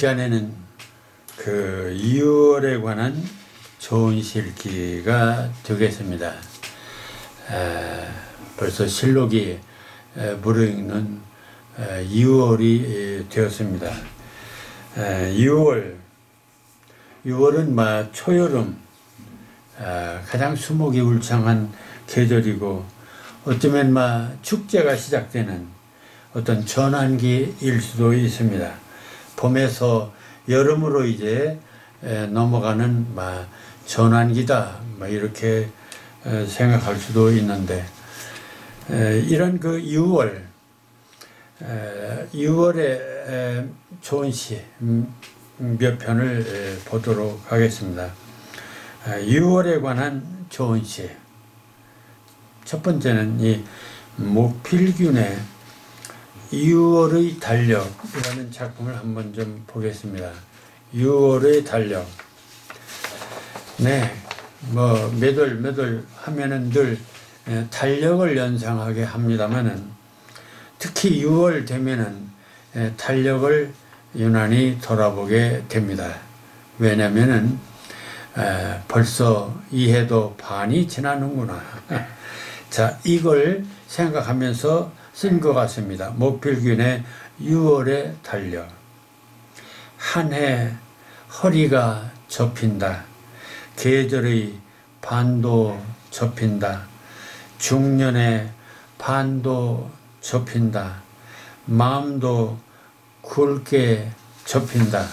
시간에는 그 2월에 관한 좋은 실기가 되겠습니다. 벌써 실록이 무르익는 2월이 되었습니다. 6월은 초여름, 가장 수목이 울창한 계절이고, 어쩌면 축제가 시작되는 어떤 전환기일 수도 있습니다. 봄에서 여름으로 이제 넘어가는 전환기다, 이렇게 생각할 수도 있는데, 이런 그 6월에 좋은 시 몇 편을 보도록 하겠습니다. 6월에 관한 좋은 시. 첫 번째는 이 목필균의 6월의 달력이라는 작품을 한번 좀 보겠습니다. 6월의 달력. 네, 몇월 하면은 늘 달력을 연상하게 합니다만은, 특히 6월 되면은 달력을 유난히 돌아보게 됩니다. 왜냐면은 벌써 이 해도 반이 지나는구나. 자, 이걸 생각하면서 쓴 것 같습니다. 목필균의 6월의 달력. 한 해 허리가 접힌다. 계절의 반도 접힌다. 중년의 반도 접힌다. 마음도 굵게 접힌다.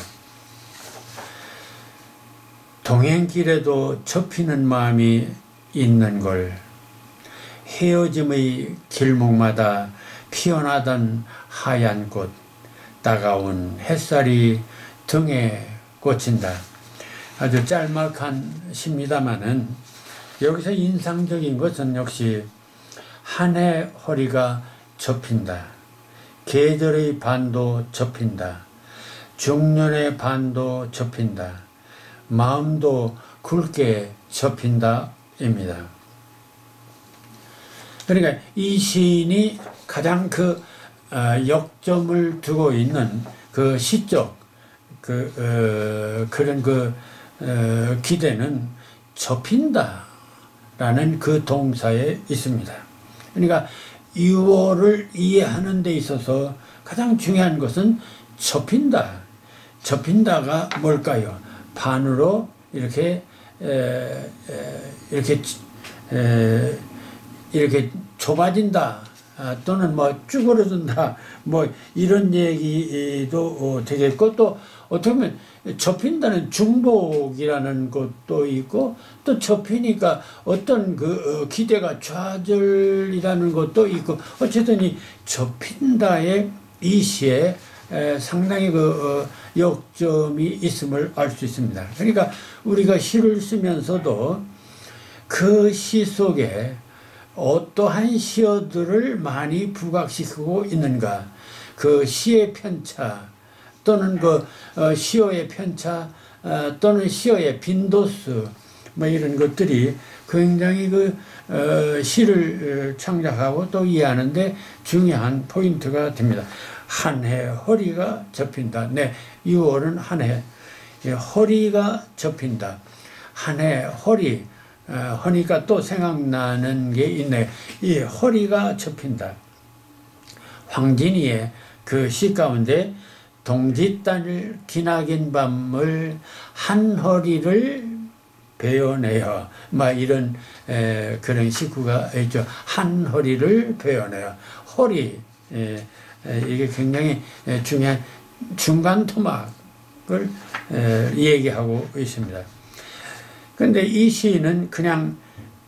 동행길에도 접히는 마음이 있는 걸. 헤어짐의 길목마다 피어나던 하얀 꽃, 따가운 햇살이 등에 꽂힌다. 아주 짤막한 시입니다마는 여기서 인상적인 것은 역시 한 해 허리가 접힌다. 계절의 반도 접힌다. 중년의 반도 접힌다. 마음도 굵게 접힌다 입니다. 그러니까 이 시인이 가장 역점을 두고 있는 그 시적 그런 기대는 접힌다라는 그 동사에 있습니다. 그러니까 6월을 이해하는 데 있어서 가장 중요한 것은 접힌다. 접힌다가 뭘까요? 반으로 이렇게 좁아진다, 또는 쭈그러든다, 이런 얘기도 되겠고, 또 어떻게 보면 접힌다는 중복이라는 것도 있고, 또 접히니까 어떤 기대가 좌절이라는 것도 있고, 어쨌든 이 접힌다의 이 시에 상당히 역점이 있음을 알 수 있습니다. 그러니까 우리가 시를 쓰면서도 그 시 속에 어떠한 시어들을 많이 부각시키고 있는가, 그 시의 편차 또는 시어의 편차 또는 시어의 빈도수 이런 것들이 굉장히 시를 창작하고 또 이해하는데 중요한 포인트가 됩니다. 한 해 허리가 접힌다. 네, 6월은 한 해 허리가 접힌다. 한 해 허리 하니까 또 생각나는 게 있네. 이 허리가 접힌다. 황진이의 그 시 가운데 동짓달 기나긴 밤을 한 허리를 베어내어 이런 그런 시구가 있죠. 한 허리를 베어내어. 허리, 이게 굉장히 중요한 중간 토막을 얘기하고 있습니다. 근데 이 시는 그냥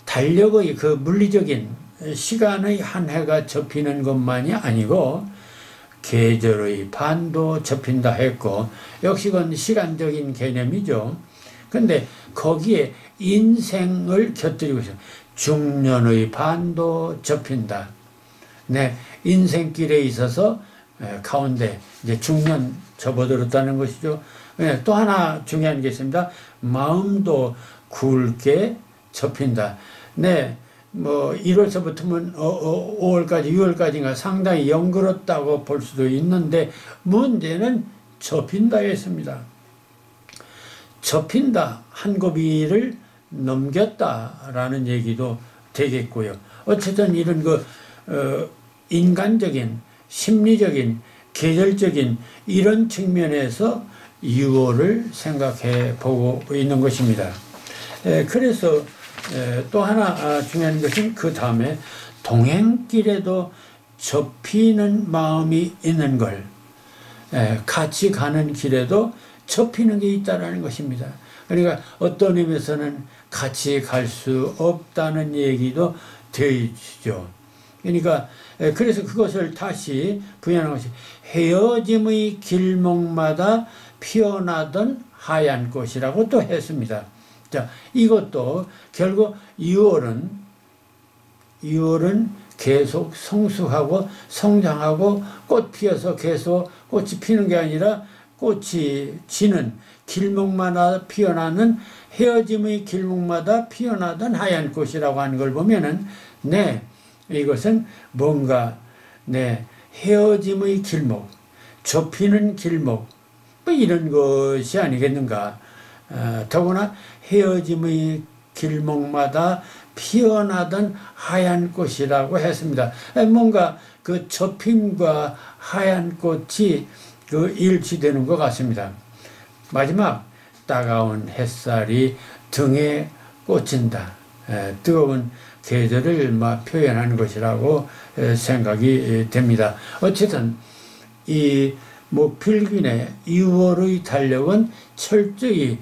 달력의 그 물리적인 시간의 한 해가 접히는 것만이 아니고 계절의 반도 접힌다 했고, 역시 그건 시간적인 개념이죠. 근데 거기에 인생을 곁들이고 있어요. 중년의 반도 접힌다. 네, 인생길에 있어서 가운데 이제 중년 접어들었다는 것이죠. 네, 또 하나 중요한 게 있습니다. 마음도 굵게 접힌다. 네, 1월서부터는 5월까지, 6월까지가 상당히 연그럽다고 볼 수도 있는데, 문제는 접힌다 했습니다. 접힌다, 한 고비를 넘겼다라는 얘기도 되겠고요. 어쨌든 이런 인간적인, 심리적인, 계절적인 이런 측면에서 유월을 생각해 보고 있는 것입니다. 그래서 또 하나 중요한 것은 그 다음에 동행길에도 접히는 마음이 있는 걸, 같이 가는 길에도 접히는 게 있다는 것입니다. 그러니까 어떤 의미에서는 같이 갈 수 없다는 얘기도 되죠. 그러니까 그래서 그것을 다시 부연한 것이 헤어짐의 길목마다 피어나던 하얀 꽃이라고 또 했습니다. 자, 이것도 결국 2월은 계속 성숙하고 성장하고 꽃 피어서 계속 꽃이 피는 게 아니라 꽃이 지는 길목마다 피어나는 헤어짐의 길목마다 피어나던 하얀 꽃이라고 하는 걸 보면은 이것은 뭔가 헤어짐의 길목, 좁히는 길목 뭐 이런 것이 아니겠는가. 더구나 헤어짐의 길목마다 피어나던 하얀 꽃이라고 했습니다. 뭔가 그 접힘과 하얀 꽃이 일치되는 것 같습니다. 마지막, 따가운 햇살이 등에 꽂힌다. 뜨거운 계절을 표현하는 것이라고 생각이 됩니다. 어쨌든 이 필균의 2월의 달력은 철저히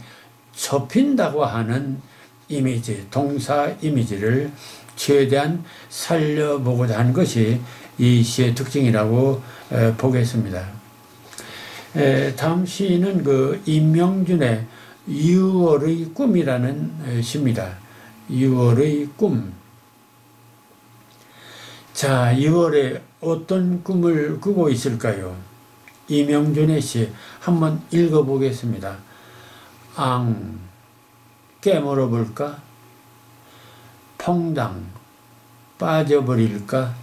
접힌다고 하는 이미지, 동사 이미지를 최대한 살려보고자 하는 것이 이 시의 특징이라고 보겠습니다. 다음 시는 임명준의 6월의 꿈이라는 시입니다. 6월의 꿈. 자, 6월에 어떤 꿈을 꾸고 있을까요? 임명준의 시 한번 읽어보겠습니다. 깨물어 볼까? 퐁당 빠져버릴까?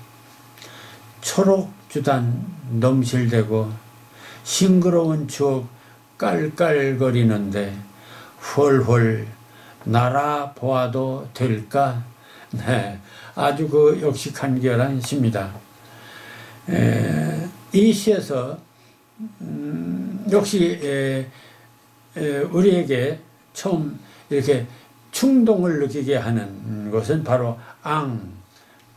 초록주단 넘실대고 싱그러운 추억 깔깔거리는데 헐헐 날아보아도 될까? 아주 역시 간결한 시입니다. 이 시에서 역시 우리에게 처음 이렇게 충동을 느끼게 하는 것은 바로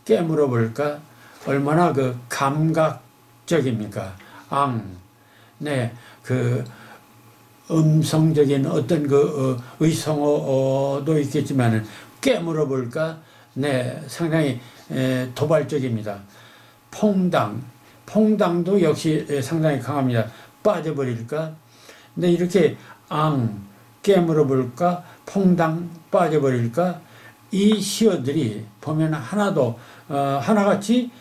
깨물어 볼까? 얼마나 감각적입니까? 음성적인 어떤 의성어도 있겠지만은 깨물어 볼까? 상당히 도발적입니다. 퐁당도 역시 상당히 강합니다. 빠져버릴까? 근데 이렇게 깨물어 볼까? 퐁당 빠져버릴까? 이 시어들이 보면 하나같이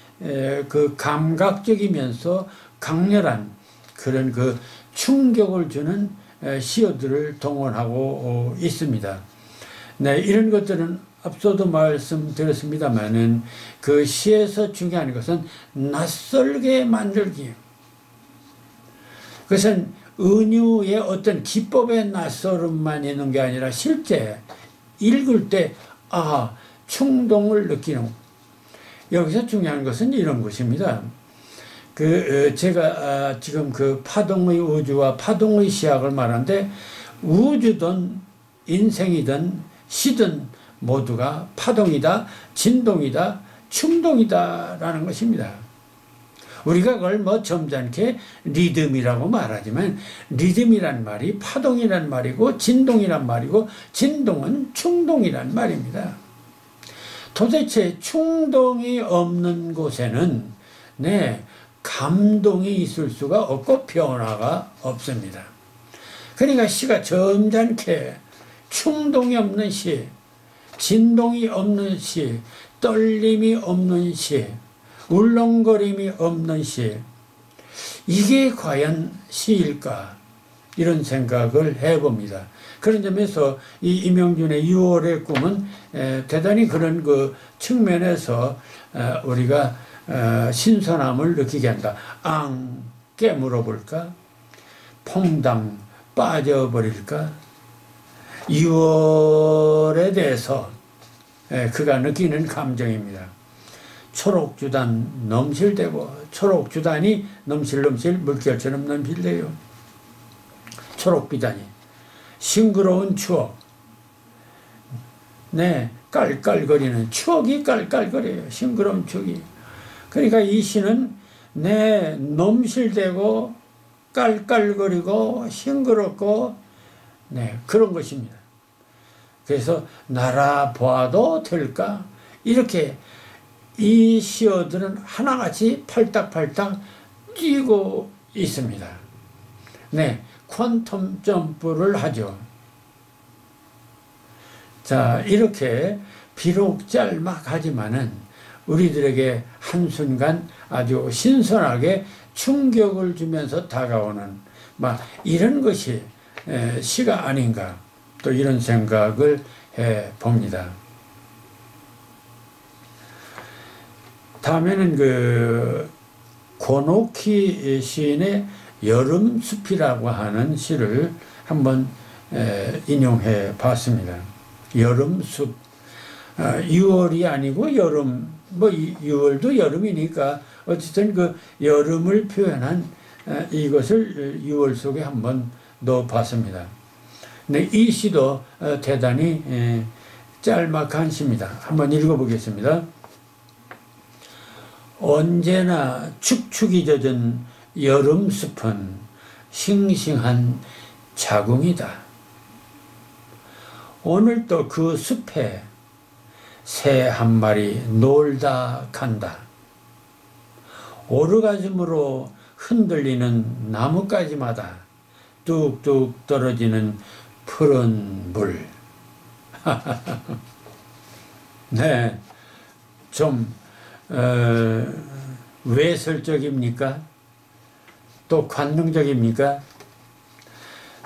감각적이면서 강렬한 그런 충격을 주는 시어들을 동원하고 있습니다. 이런 것들은 앞서도 말씀드렸습니다만은 그 시에서 중요한 것은 낯설게 만들기. 그것은 은유의 어떤 기법의 낯설음만 있는 게 아니라 실제 읽을 때 충동을 느끼는. 여기서 중요한 것은 이런 것입니다. 제가 지금 파동의 우주와 파동의 시학을 말하는데 우주든 인생이든 시든 모두가 파동이다, 진동이다, 충동이다라는 것입니다. 우리가 그걸 점잖게 리듬이라고 말하지만 리듬이란 말이 파동이란 말이고 진동이란 말이고 진동은 충동이란 말입니다. 도대체 충동이 없는 곳에는 감동이 있을 수가 없고 변화가 없습니다. 그러니까 시가 점잖게 충동이 없는 시, 진동이 없는 시, 떨림이 없는 시, 울렁거림이 없는 시, 이게 과연 시일까? 이런 생각을 해봅니다. 그런 점에서 이 임명준의 6월의 꿈은 대단히 그런 측면에서 우리가 신선함을 느끼게 한다. 깨물어 볼까? 퐁당 빠져버릴까? 6월에 대해서 그가 느끼는 감정입니다. 초록주단 넘실대고, 초록주단이 넘실넘실 물결처럼 넘실대요. 초록비단이 싱그러운 추억, 네, 깔깔거리는 추억이 깔깔거려요. 싱그러운 추억이. 그러니까 이 시는 네, 넘실대고 깔깔거리고 싱그럽고 네, 그런 것입니다. 그래서 날아보아도 될까? 이렇게 이 시어들은 하나같이 팔딱팔딱 뛰고 있습니다. 네, 퀀텀 점프를 하죠. 자, 이렇게 비록 짤막하지만은 우리들에게 한순간 아주 신선하게 충격을 주면서 다가오는 막 이런 것이 시가 아닌가, 또 이런 생각을 해 봅니다. 다음에는 그 고노키 시인의 여름숲이라고 하는 시를 한번 인용해 봤습니다. 여름숲, 6월이 아니고 여름, 뭐 6월도 여름이니까 어쨌든 그 여름을 표현한 이것을 6월 속에 한번 넣어 봤습니다. 네, 이 시도 대단히 짤막한 시입니다. 한번 읽어보겠습니다. 언제나 축축이 젖은 여름숲은 싱싱한 자궁이다. 오늘도 그 숲에 새 한 마리 놀다 간다. 오르가즘으로 흔들리는 나뭇가지마다 뚝뚝 떨어지는 푸른 물. 네, 좀 외설적입니까? 또 관능적입니까?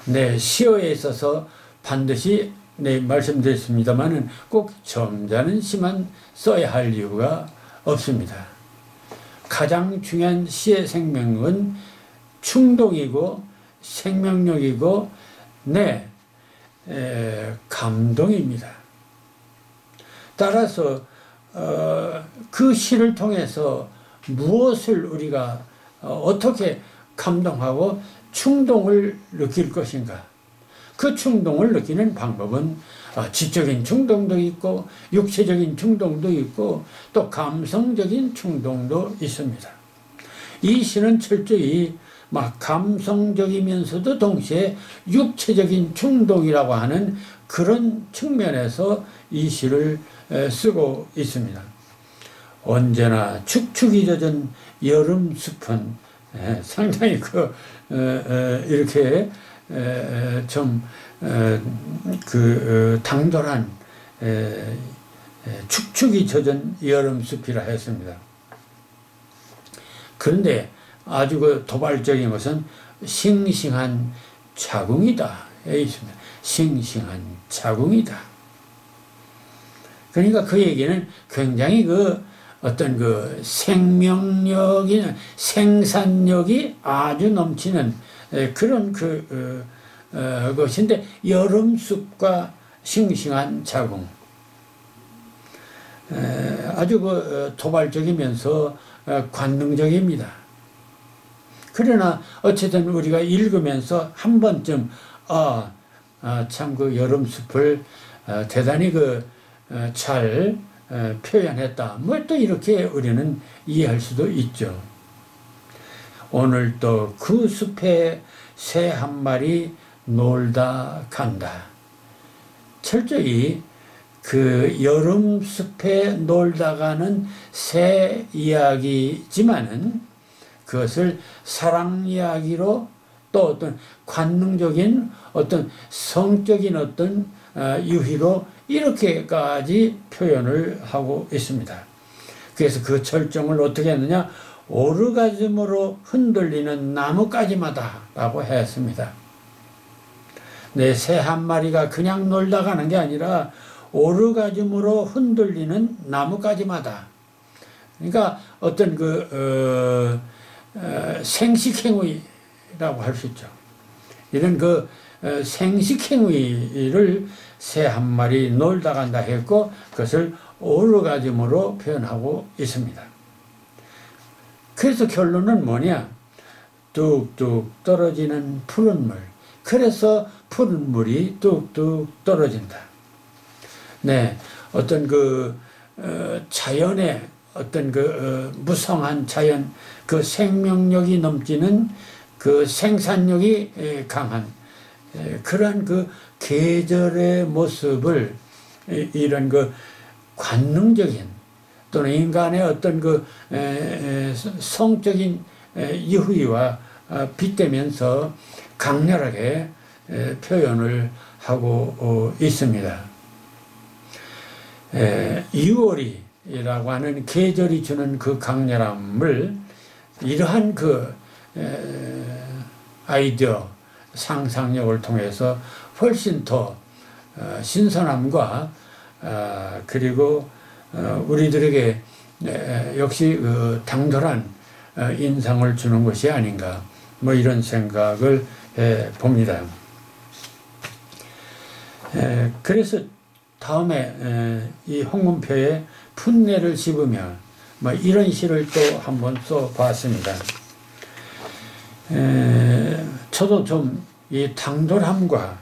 네, 시어에 있어서 반드시 네, 말씀드렸습니다만은 꼭 점잖은 시만 써야 할 이유가 없습니다. 가장 중요한 시의 생명은 충동이고 생명력이고 네, 감동입니다. 따라서 그 시를 통해서 무엇을 우리가 어떻게 감동하고 충동을 느낄 것인가? 그 충동을 느끼는 방법은 지적인 충동도 있고 육체적인 충동도 있고 또 감성적인 충동도 있습니다. 이 시는 철저히 막 감성적이면서도 동시에 육체적인 충동이라고 하는 그런 측면에서 이 시를 쓰고 있습니다. 언제나 축축이 젖은 여름숲은 상당히 이렇게 좀 당돌한 축축이 젖은 여름숲이라 했습니다. 그런데 아주 그 도발적인 것은 싱싱한 자궁이다. 있습니다. 싱싱한 자궁이다. 그러니까 그 얘기는 굉장히 어떤 생명력이나 생산력이 아주 넘치는 그런 것인데, 여름숲과 싱싱한 자궁. 아주 도발적이면서 관능적입니다. 그러나 어쨌든 우리가 읽으면서 한 번쯤 참 여름숲을 대단히 잘 표현했다. 뭐 또 이렇게 우리는 이해할 수도 있죠. 오늘 또 그 숲에 새 한 마리 놀다 간다. 철저히 여름숲에 놀다 가는 새 이야기지만은 그것을 사랑 이야기로 또 어떤 관능적인 어떤 성적인 어떤 유희로 이렇게까지 표현을 하고 있습니다. 그래서 그 절정을 어떻게 했느냐? 오르가즘으로 흔들리는 나뭇가지마다 라고 했습니다. 네, 새 한 마리가 그냥 놀다 가는 게 아니라 오르가즘으로 흔들리는 나뭇가지마다. 그러니까 어떤 생식행위라고 할 수 있죠. 이런 그 생식행위를 새 한 마리 놀다 간다 했고 그것을 오르가즘으로 표현하고 있습니다. 그래서 결론은 뭐냐? 뚝뚝 떨어지는 푸른 물. 그래서 푸른 물이 뚝뚝 떨어진다. 네, 어떤 그 자연의 어떤 그 무성한 자연, 그 생명력이 넘치는 그 생산력이 강한 그러한 그 계절의 모습을 이런 그 관능적인 또는 인간의 어떤 그 성적인 이후와 빗대면서 강렬하게 표현을 하고 있습니다. 2월이라고 하는 계절이 주는 그 강렬함을 이러한 그 아이디어, 상상력을 통해서 훨씬 더 신선함과 그리고 우리들에게 역시 그 당돌한 인상을 주는 것이 아닌가 뭐 이런 생각을 봅니다. 그래서 다음에 이 홍문표에 풋내를 씹으며 뭐 이런 시를 또 한번 써봤습니다. 저도 좀 이 당돌함과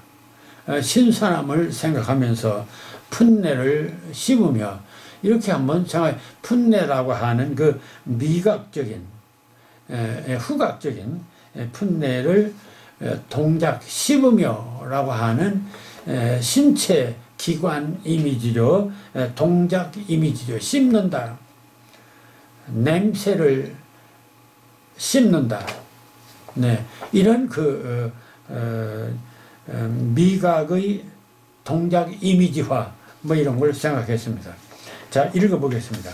신선함을 생각하면서 풋내를 씹으며 이렇게 한번 생각해. 풋내라고 하는 그 미각적인 후각적인 풋내를 동작 씹으며 라고 하는 신체 기관 이미지로 동작 이미지로 씹는다. 냄새를 씹는다. 네, 이런 그 미각의 동작 이미지화 뭐 이런 걸 생각했습니다. 자, 읽어보겠습니다.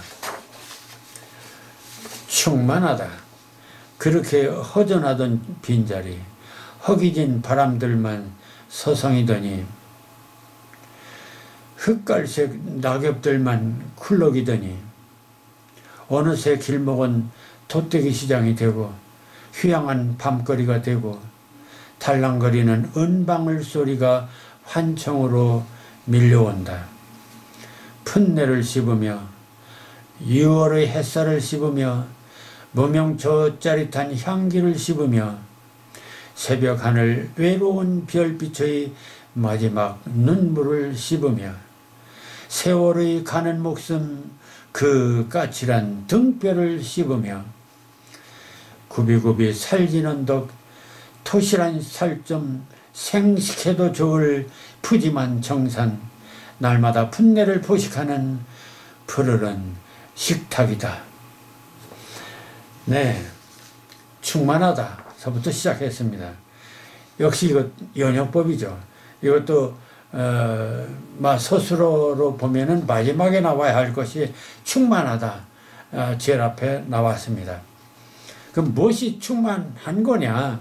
충만하다. 그렇게 허전하던 빈자리 허기진 바람들만 서성이더니 흑갈색 낙엽들만 쿨럭이더니 어느새 길목은 돛대기 시장이 되고 휴양한 밤거리가 되고 달랑거리는 은방울 소리가 환청으로 밀려온다. 풋내를 씹으며 6월의 햇살을 씹으며 무명저 짜릿한 향기를 씹으며 새벽 하늘 외로운 별빛의 마지막 눈물을 씹으며 세월의 가는 목숨 그 까칠한 등뼈를 씹으며 굽이굽이 살지는 덕 토실한 살점 생식해도 좋을 푸짐한 정산 날마다 풋내를 포식하는 푸르른 식탁이다. 네, 충만하다 서부터 시작했습니다. 역시 이것 연역법이죠. 이것도 서술어로 보면은 마지막에 나와야 할 것이 충만하다 제일 앞에 나왔습니다. 그럼 무엇이 충만한 거냐?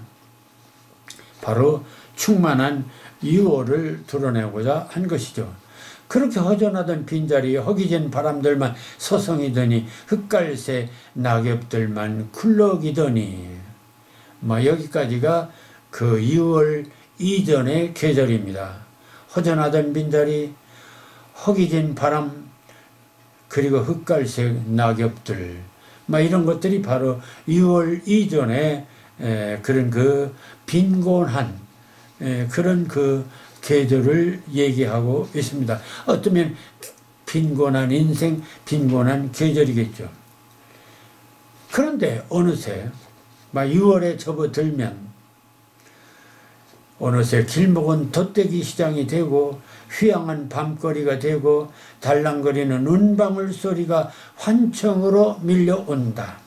바로 충만한 유월을 드러내고자 한 것이죠. 그렇게 허전하던 빈자리에 허기진 바람들만 서성이더니 흑갈새 낙엽들만 굴러기더니 여기까지가 그 2월 이전의 계절입니다. 허전하던 빈자리, 허기진 바람, 그리고 흑갈색 낙엽들 이런 것들이 바로 2월 이전의 그런 그 빈곤한 그런 그 계절을 얘기하고 있습니다. 어쩌면 빈곤한 인생, 빈곤한 계절이겠죠. 그런데 어느새 6월에 접어들면 어느새 길목은 돛대기 시장이 되고 휴양한 밤거리가 되고 달랑거리는 은방울 소리가 환청으로 밀려온다.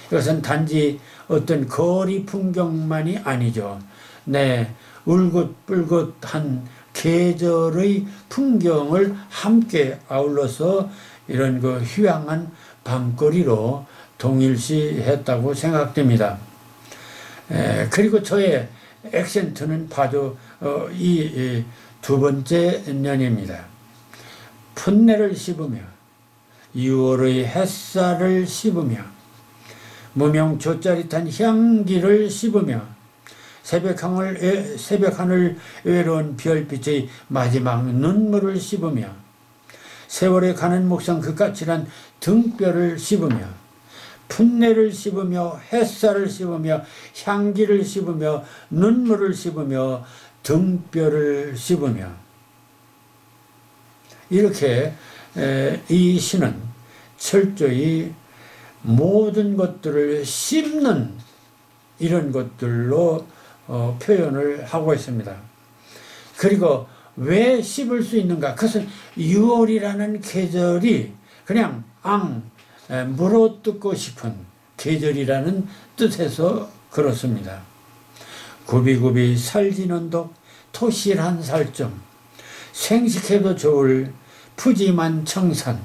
이것은 단지 어떤 거리 풍경만이 아니죠. 네, 울긋불긋한 계절의 풍경을 함께 아울러서 이런 그 휴양한 밤거리로 동일시했다고 생각됩니다. 그리고 저의 액센트는 바로 이 두 번째 년입니다. 풋내를 씹으며 6월의 햇살을 씹으며 무명 조짜릿한 향기를 씹으며 새벽 하늘 외로운 별빛의 마지막 눈물을 씹으며 세월에 가는 목성 그 까칠한 등뼈를 씹으며 풋내를 씹으며 햇살을 씹으며 향기를 씹으며 눈물을 씹으며 등뼈를 씹으며 이렇게 이 시는 철저히 모든 것들을 씹는 이런 것들로 표현을 하고 있습니다. 그리고 왜 씹을 수 있는가? 그것은 6월이라는 계절이 그냥 물어뜯고 싶은 계절이라는 뜻에서 그렇습니다. 굽이굽이 살지는 독 토실한 살점 생식해도 좋을 푸짐한 청산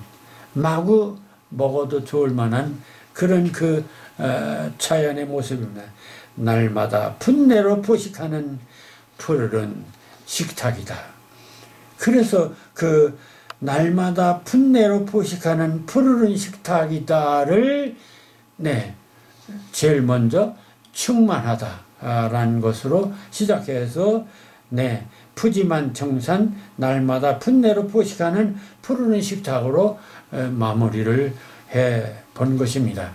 마구 먹어도 좋을 만한 그런 그 자연의 모습입니다. 날마다 풋내로 포식하는 푸르른 식탁이다. 그래서 그 날마다 풋내로 포식하는 푸르른 식탁이다를 제일 먼저 충만하다라는 것으로 시작해서 푸짐한 청산 날마다 풋내로 포식하는 푸르른 식탁으로 마무리를 해 본 것입니다.